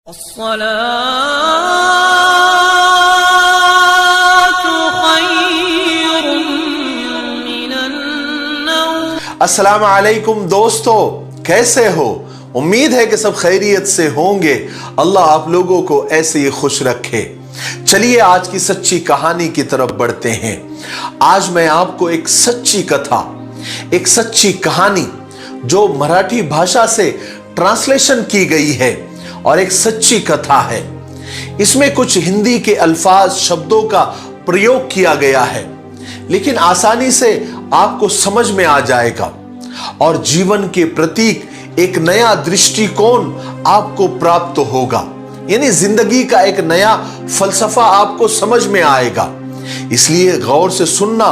अस्सलामु अलैकुम दोस्तों, कैसे हो? उम्मीद है कि सब खैरियत से होंगे। अल्लाह आप लोगों को ऐसे ही खुश रखे। चलिए आज की सच्ची कहानी की तरफ बढ़ते हैं। आज मैं आपको एक सच्ची कथा, एक सच्ची कहानी जो मराठी भाषा से ट्रांसलेशन की गई है और एक सच्ची कथा है। इसमें कुछ हिंदी के अल्फाज शब्दों का प्रयोग किया गया है, लेकिन आसानी से आपको समझ में आ जाएगा और जीवन के प्रतीक एक नया दृष्टिकोण आपको प्राप्त होगा। यानी जिंदगी का एक नया फलसफा आपको समझ में आएगा। इसलिए गौर से सुनना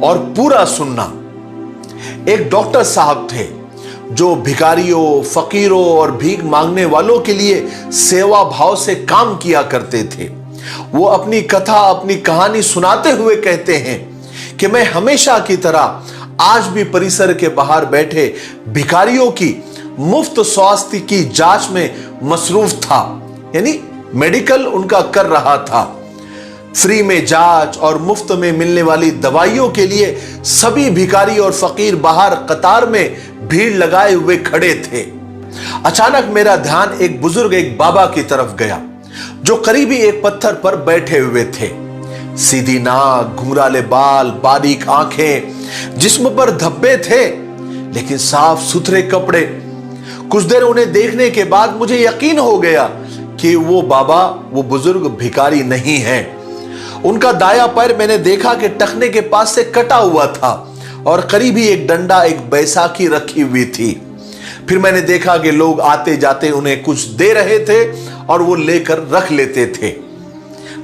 और पूरा सुनना। एक डॉक्टर साहब थे जो भिखारियों, फकीरों और भीख मांगने वालों के लिए सेवा भाव से काम किया करते थे। वो अपनी कथा, अपनी कहानी सुनाते हुए कहते हैं कि मैं हमेशा की तरह आज भी परिसर के बाहर बैठे भिखारियों की मुफ्त स्वास्थ्य की जांच में मसरूफ था। यानी मेडिकल उनका कर रहा था। फ्री में जांच और मुफ्त में मिलने वाली दवाइयों के लिए सभी भिखारी और फकीर बाहर कतार में भीड़ लगाए हुए खड़े थे। अचानक मेरा ध्यान एक बुजुर्ग, एक बाबा की तरफ गया जो करीबी एक पत्थर पर बैठे हुए थे। सीधी नाक, घुंघराले बाल, बारीक आंखें, जिस्म पर धब्बे थे लेकिन साफ सुथरे कपड़े। कुछ देर उन्हें देखने के बाद मुझे यकीन हो गया कि वो बाबा, वो बुजुर्ग भिखारी नहीं है। उनका दाया पैर मैंने देखा कि टखने के पास से कटा हुआ था और करीब ही एक डंडा, एक बैसाखी रखी हुई थी। फिर मैंने देखा कि लोग आते जाते उन्हें कुछ दे रहे थे और वो लेकर रख लेते थे।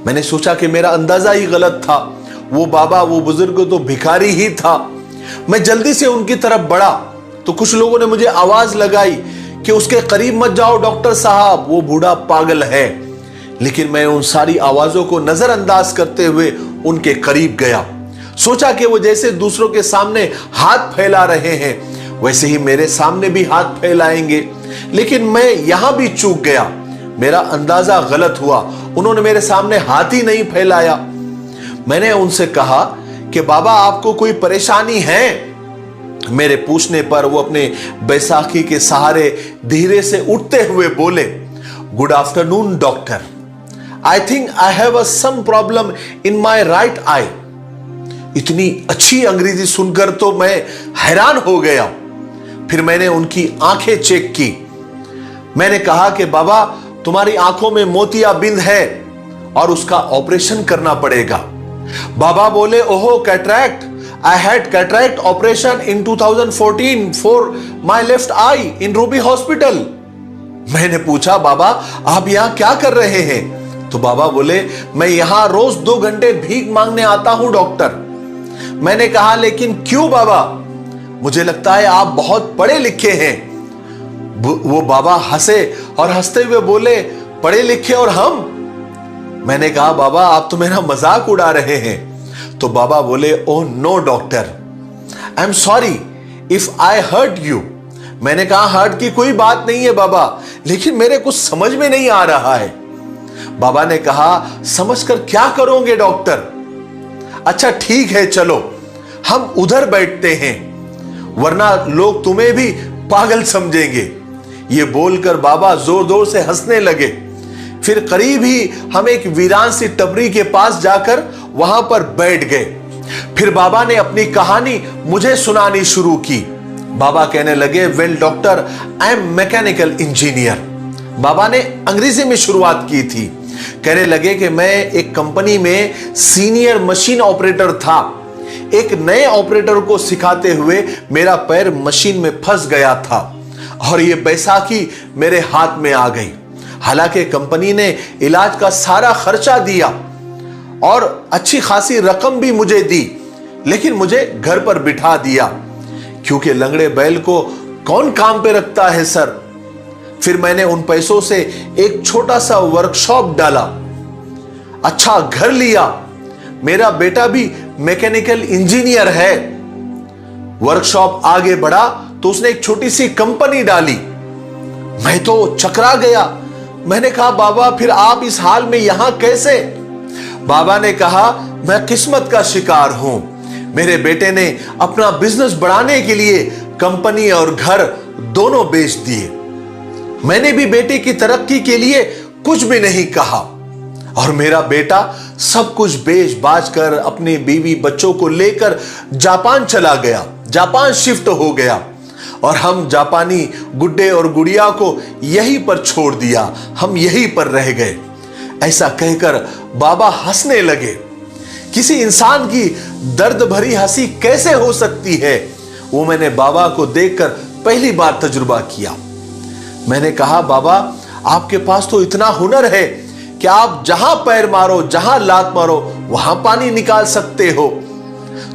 मैंने सोचा कि मेरा अंदाजा ही गलत था। वो बाबा, वो बुजुर्ग तो भिखारी ही था। मैं जल्दी से उनकी तरफ बढ़ा तो कुछ लोगों ने मुझे आवाज लगाई कि उसके करीब मत जाओ डॉक्टर साहब, वो बूढ़ा पागल है। लेकिन मैं उन सारी आवाजों को नजरअंदाज करते हुए उनके करीब गया। सोचा कि वो जैसे दूसरों के सामने हाथ फैला रहे हैं वैसे ही मेरे सामने भी हाथ फैलाएंगे। लेकिन मैं यहां भी चूक गया। मेरा अंदाजा गलत हुआ। उन्होंने मेरे सामने हाथ ही नहीं फैलाया। मैंने उनसे कहा कि बाबा, आपको कोई परेशानी है? मेरे पूछने पर वो अपने बैसाखी के सहारे धीरे से उठते हुए बोले, good afternoon doctor, I think I have some problem in my right eye. इतनी अच्छी अंग्रेजी सुनकर तो मैं हैरान हो गया। फिर मैंने उनकी आंखें चेक की। मैंने कहा कि बाबा, तुम्हारी आंखों में मोतियाबिंद है और उसका ऑपरेशन करना पड़ेगा। बाबा बोले, ओहो, cataract, I had cataract operation in 2014 for my left eye in Ruby Hospital. मैंने पूछा, बाबा आप यहां क्या कर रहे हैं? तो बाबा बोले, मैं यहां रोज 2 घंटे भीख मांगने आता हूं डॉक्टर। मैंने कहा, लेकिन क्यों बाबा? मुझे लगता है आप बहुत पढ़े लिखे हैं। वो बाबा हंसे और हंसते हुए बोले, पढ़े लिखे और हम? मैंने कहा, बाबा आप तो मेरा मजाक उड़ा रहे हैं। तो बाबा बोले, oh no doctor, I am sorry if I hurt you. मैंने कहा, हर्ट की कोई बात नहीं है बाबा, लेकिन मेरे कुछ समझ में नहीं आ रहा है। बाबा ने कहा, समझकर क्या करोगे डॉक्टर? अच्छा ठीक है, चलो हम उधर बैठते हैं, वरना लोग तुम्हें भी पागल समझेंगे। ये बोलकर बाबा जोर जोर से हंसने लगे। फिर करीब ही हम एक वीरान सी टपरी के पास जाकर वहां पर बैठ गए। फिर बाबा ने अपनी कहानी मुझे सुनानी शुरू की। बाबा कहने लगे, well doctor, I am mechanical engineer. बाबा ने अंग्रेजी में शुरुआत की थी। कहने लगे कि मैं एक कंपनी में सीनियर मशीन ऑपरेटर था। एक नए ऑपरेटर को सिखाते हुए मेरा पैर मशीन में फंस गया था और ये बैसाखी मेरे हाथ में आ गई। हालांकि कंपनी ने इलाज का सारा खर्चा दिया और अच्छी खासी रकम भी मुझे दी, लेकिन मुझे घर पर बिठा दिया क्योंकि लंगड़े बैल को कौन काम पे रखता है सर। फिर मैंने उन पैसों से एक छोटा सा वर्कशॉप डाला, अच्छा घर लिया। मेरा बेटा भी मैकेनिकल इंजीनियर है। वर्कशॉप आगे बढ़ा तो उसने एक छोटी सी कंपनी डाली। मैं तो चकरा गया। मैंने कहा बाबा फिर आप इस हाल में यहां कैसे? बाबा ने कहा मैं किस्मत का शिकार हूं। मेरे बेटे ने अपना बिजनेस बढ़ाने के लिए कंपनी और घर दोनों बेच दिए। मैंने भी बेटे की तरक्की के लिए कुछ भी नहीं कहा और मेरा बेटा सब कुछ बेच बाच कर अपनी बीवी बच्चों को लेकर जापान चला गया, जापान शिफ्ट हो गया और हम जापानी गुड्डे और गुड़िया को यहीं पर छोड़ दिया, हम यहीं पर रह गए। ऐसा कहकर बाबा हंसने लगे। किसी इंसान की दर्द भरी हंसी कैसे हो सकती है, वो मैंने बाबा को देखकर पहली बार तजुर्बा किया। मैंने कहा बाबा आपके पास तो इतना हुनर है कि आप जहां पैर मारो, जहां लात मारो, वहां पानी निकाल सकते हो।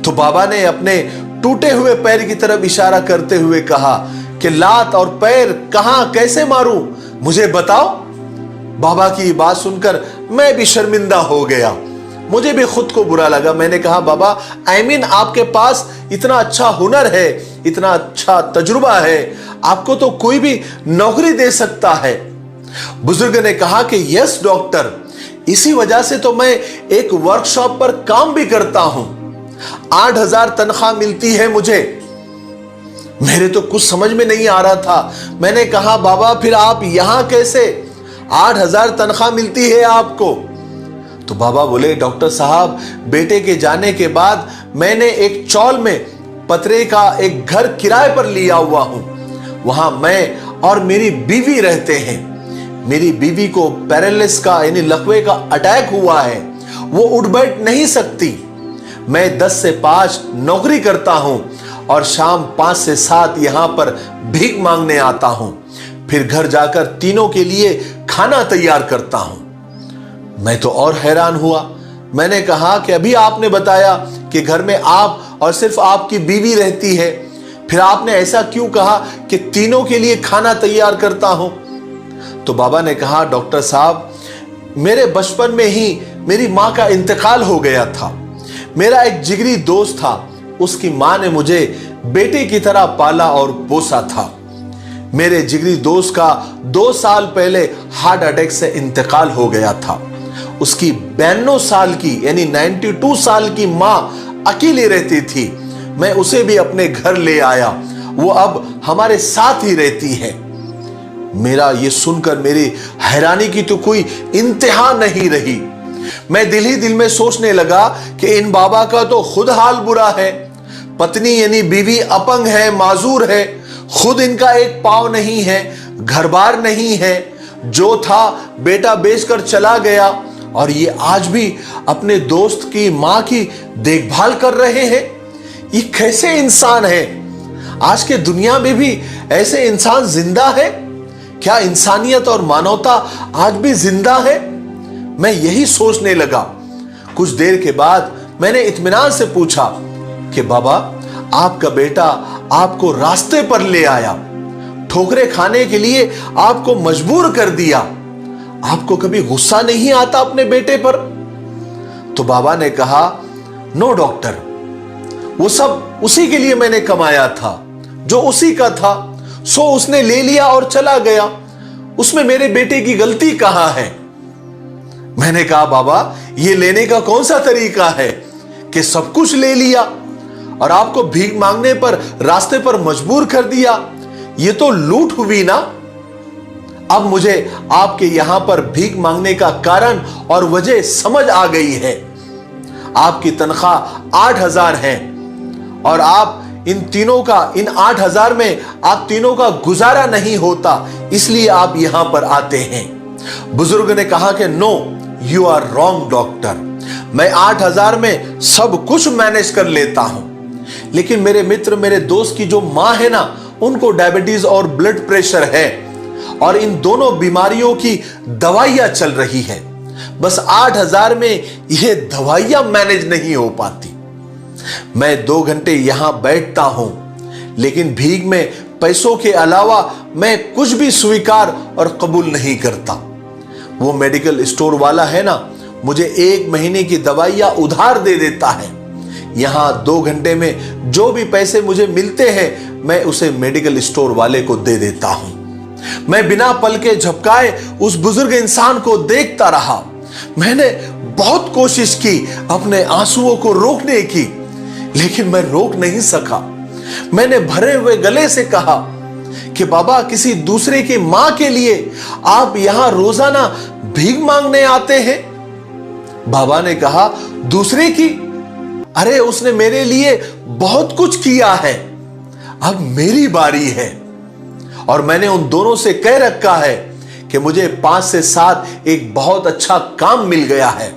तो बाबा ने अपने टूटे हुए पैर की तरफ इशारा करते हुए कहा कि लात और पैर कहां कैसे मारूं, मुझे बताओ। बाबा की बात सुनकर मैं भी शर्मिंदा हो गया, मुझे भी खुद को बुरा लगा। मैंने कहा बाबा आपके पास इतना अच्छा हुनर है, इतना अच्छा तजुर्बा है, आपको तो कोई भी नौकरी दे सकता है। बुजुर्ग ने कहा कि यस डॉक्टर, इसी वजह से तो मैं एक वर्कशॉप पर काम भी करता हूं। 8,000 तनख्वाह मिलती है मुझे। मेरे तो कुछ समझ में नहीं आ रहा था। मैंने कहा बाबा फिर आप यहां कैसे? 8,000 तनख्वाह मिलती है आपको? तो बाबा बोले डॉक्टर साहब बेटे के जाने के बाद मैंने एक चौल में पतरे का एक घर किराए पर लिया हुआ हूं। वहां मैं और मेरी बीवी रहते हैं। मेरी बीवी को पैरालिसिस का यानी लकवे का अटैक हुआ है, वो उठ बैठ नहीं सकती। मैं 10 से 5 नौकरी करता हूं और शाम 5 से 7 यहां पर भीख मांगने आता हूं, फिर घर जाकर तीनों के लिए खाना तैयार करता हूं। मैं तो और हैरान हुआ। मैंने कहा कि अभी आपने बताया कि घर में आप और सिर्फ आपकी बीवी रहती है, फिर आपने ऐसा क्यों कहा कि तीनों के लिए खाना तैयार करता हूं? तो बाबा ने कहा डॉक्टर साहब मेरे बचपन में ही मेरी मां का इंतकाल हो गया था। मेरा एक जिगरी दोस्त था, उसकी मां ने मुझे बेटे की तरह पाला और पोसा था। मेरे जिगरी दोस्त का 2 साल पहले हार्ट अटैक से इंतकाल हो गया था। उसकी 92 साल की यानी 92 साल की मां अकेली रहती थी। मैं उसे भी अपने घर ले आया, वो अब हमारे साथ ही रहती है। मेरा ये सुनकर मेरी हैरानी की तो कोई इंतहा नहीं रही। मैं दिल ही दिल में सोचने लगा कि इन बाबा का तो खुद हाल बुरा है। पत्नी यानी बीवी अपंग है, माजूर है, खुद इनका एक पांव नहीं है, घर बार नहीं है, जो था बेटा बेचकर चला गया और ये आज भी अपने दोस्त की मां की देखभाल कर रहे हैं। ये कैसे इंसान है? आज के दुनिया में भी ऐसे इंसान जिंदा है क्या? इंसानियत और मानवता आज भी जिंदा है? मैं यही सोचने लगा। कुछ देर के बाद मैंने इत्मीनान से पूछा कि बाबा आपका बेटा आपको रास्ते पर ले आया, ठोकरें खाने के लिए आपको मजबूर कर दिया, आपको कभी गुस्सा नहीं आता अपने बेटे पर? तो बाबा ने कहा नो डॉक्टर, वो सब उसी के लिए मैंने कमाया था, जो उसी का था सो उसने ले लिया और चला गया, उसमें मेरे बेटे की गलती कहां है? मैंने कहा बाबा ये लेने का कौन सा तरीका है कि सब कुछ ले लिया और आपको भीख मांगने पर रास्ते पर मजबूर कर दिया? ये तो लूट हुई ना। अब मुझे आपके यहां पर भीख मांगने का कारण और वजह समझ आ गई है। आपकी तनख्वाह 8,000 है और आप इन 8,000 में आप तीनों का गुजारा नहीं होता, इसलिए आप यहां पर आते हैं। बुजुर्ग ने कहा कि no you are wrong doctor, मैं 8,000 में सब कुछ मैनेज कर लेता हूं, लेकिन मेरे मित्र मेरे दोस्त की जो मां है ना, उनको डायबिटीज और ब्लड प्रेशर है और इन दोनों बीमारियों की दवाइयां चल रही है। बस 8,000 में ये दवाइयां मैनेज नहीं हो पाती। मैं 2 घंटे यहां बैठता हूं, लेकिन भीख में पैसों के अलावा मैं कुछ भी स्वीकार और कबूल नहीं करता। वो मेडिकल स्टोर वाला है ना, मुझे 1 महीने की दवाइयां उधार दे देता है। यहां 2 घंटे में जो भी पैसे मुझे मिलते हैं मैं उसे मेडिकल स्टोर वाले को दे देता हूं। मैं बिना पलके झपकाए उस बुजुर्ग इंसान को देखता रहा। मैंने बहुत कोशिश की अपने आंसुओं को रोकने की, लेकिन मैं रोक नहीं सका। मैंने भरे हुए गले से कहा कि बाबा, किसी दूसरे की मां के लिए आप यहां रोजाना भीख मांगने आते हैं? बाबा ने कहा, दूसरे की? अरे उसने मेरे लिए बहुत कुछ किया है, अब मेरी बारी है। और मैंने उन दोनों से कह रखा है कि मुझे 5 से 7 एक बहुत अच्छा काम मिल गया है।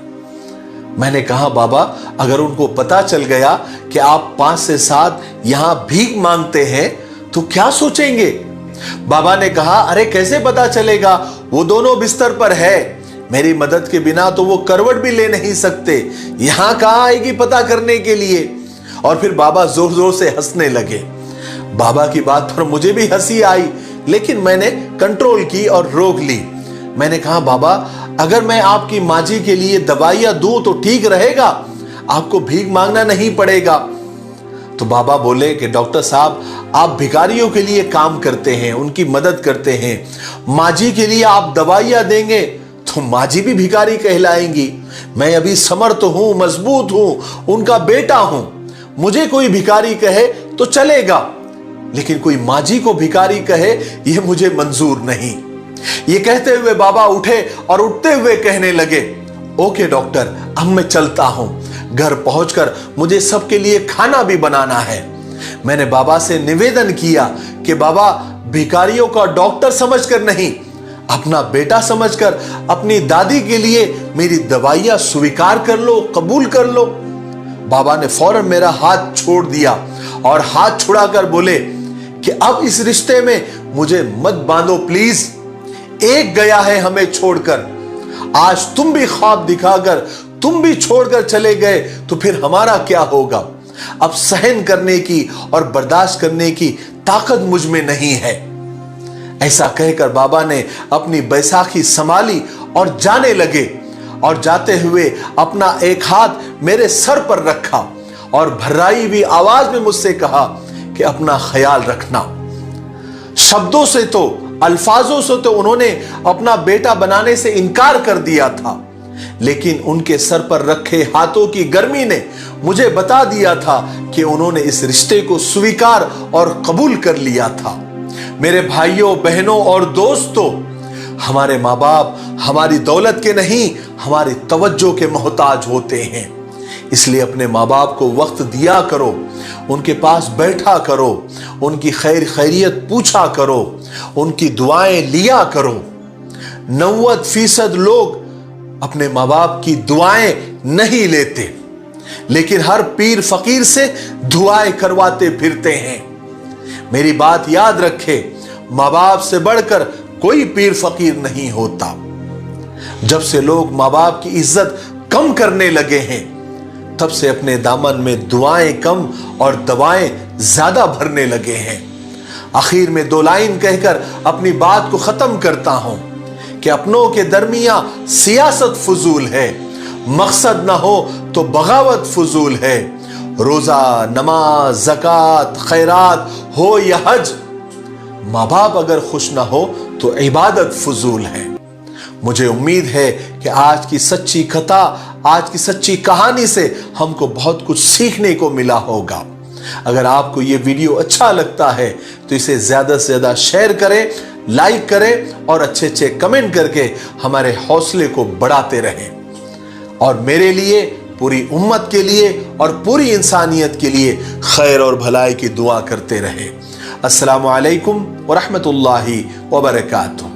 मैंने कहा, बाबा, अगर उनको पता चल गया कि आप 5 से 7 यहां भीख मांगते हैं तो क्या सोचेंगे? बाबा ने कहा, अरे कैसे पता चलेगा, वो दोनों बिस्तर पर है, मेरी मदद के बिना तो वो करवट भी ले नहीं सकते, यहां कहां आएगी पता करने के लिए। और फिर बाबा जोर जोर से हंसने लगे। बाबा की बात पर मुझे भी हंसी आई, लेकिन मैंने कंट्रोल की और रोक ली। मैंने कहा, बाबा, अगर मैं आपकी माँ जी के लिए दवाइयां दूं तो ठीक रहेगा, आपको भीख मांगना नहीं पड़ेगा। तो बाबा बोले कि डॉक्टर साहब, आप भिखारियों के लिए काम करते हैं, उनकी मदद करते हैं, माँ जी के लिए आप दवाइयां देंगे तो माँ जी भी भिखारी कहलाएंगी। मैं अभी समर्थ हूं, मजबूत हूं, उनका बेटा हूं, मुझे कोई भिखारी कहे तो चलेगा, लेकिन कोई माँ जी को भिखारी कहे यह मुझे मंजूर नहीं। ये कहते हुए बाबा उठे और उठते हुए कहने लगे, ओके डॉक्टर, अब मैं चलता हूं, घर पहुंचकर मुझे सबके लिए खाना भी बनाना है। मैंने बाबा से निवेदन किया कि बाबा, भिखारियों का डॉक्टर समझकर नहीं, अपना बेटा समझकर अपनी दादी के लिए मेरी दवाइयां स्वीकार कर लो, कबूल कर लो। बाबा ने फौरन मेरा हाथ छोड़ दिया और हाथ छुड़ाकर बोले कि अब इस रिश्ते में मुझे मत बांधो प्लीज, एक गया है हमें छोड़कर, आज तुम भी ख्वाब दिखाकर तुम भी छोड़कर चले गए तो फिर हमारा क्या होगा? अब सहन करने की और बर्दाश्त करने की ताकत मुझ में नहीं है। ऐसा कहकर बाबा ने अपनी बैसाखी संभाली और जाने लगे, और जाते हुए अपना एक हाथ मेरे सर पर रखा और भर्राई हुई आवाज में मुझसे कहा कि अपना ख्याल रखना। शब्दों से तो, अल्फाजों से तो उन्होंने अपना बेटा बनाने से इनकार कर दिया था, लेकिन उनके सर पर रखे हाथों की गर्मी ने मुझे बता दिया था कि उन्होंने इस रिश्ते को स्वीकार और कबूल कर लिया था। मेरे भाइयों, बहनों और दोस्तों, हमारे माँ बाप हमारी दौलत के नहीं, हमारी तवज्जो के मोहताज होते हैं। इसलिए अपने माँ बाप को वक्त दिया करो, उनके पास बैठा करो, उनकी खैरियत पूछा करो, उनकी दुआएं लिया करो। 90% लोग अपने माँ बाप की दुआएं नहीं लेते, लेकिन हर पीर फकीर से दुआएं करवाते फिरते हैं। मेरी बात याद रखे, माँ बाप से बढ़कर कोई पीर फकीर नहीं होता। जब से लोग माँ बाप की इज्जत कम करने लगे हैं, तब से अपने दामन में दुआएं कम और दवाएं ज्यादा भरने लगे हैं। आखिर में 2 लाइन कहकर अपनी बात को खत्म करता हूं कि अपनों के दरमियां सियासत फजूल है, मकसद ना हो तो बगावत फजूल है। रोजा, नमाज, ज़कात, खैरात हो या हज, माँ बाप अगर खुश ना हो तो इबादत फजूल है। मुझे उम्मीद है कि आज की सच्ची कथा, आज की सच्ची कहानी से हमको बहुत कुछ सीखने को मिला होगा। अगर आपको ये वीडियो अच्छा लगता है तो इसे ज्यादा से ज्यादा शेयर करें, लाइक करें और अच्छे अच्छे कमेंट करके हमारे हौसले को बढ़ाते रहें। और मेरे लिए, पूरी उम्मत के लिए और पूरी इंसानियत के लिए खैर और भलाई की दुआ करते रहें। अस्सलामु अलैकुम व रहमतुल्लाहि व बरकातुहू।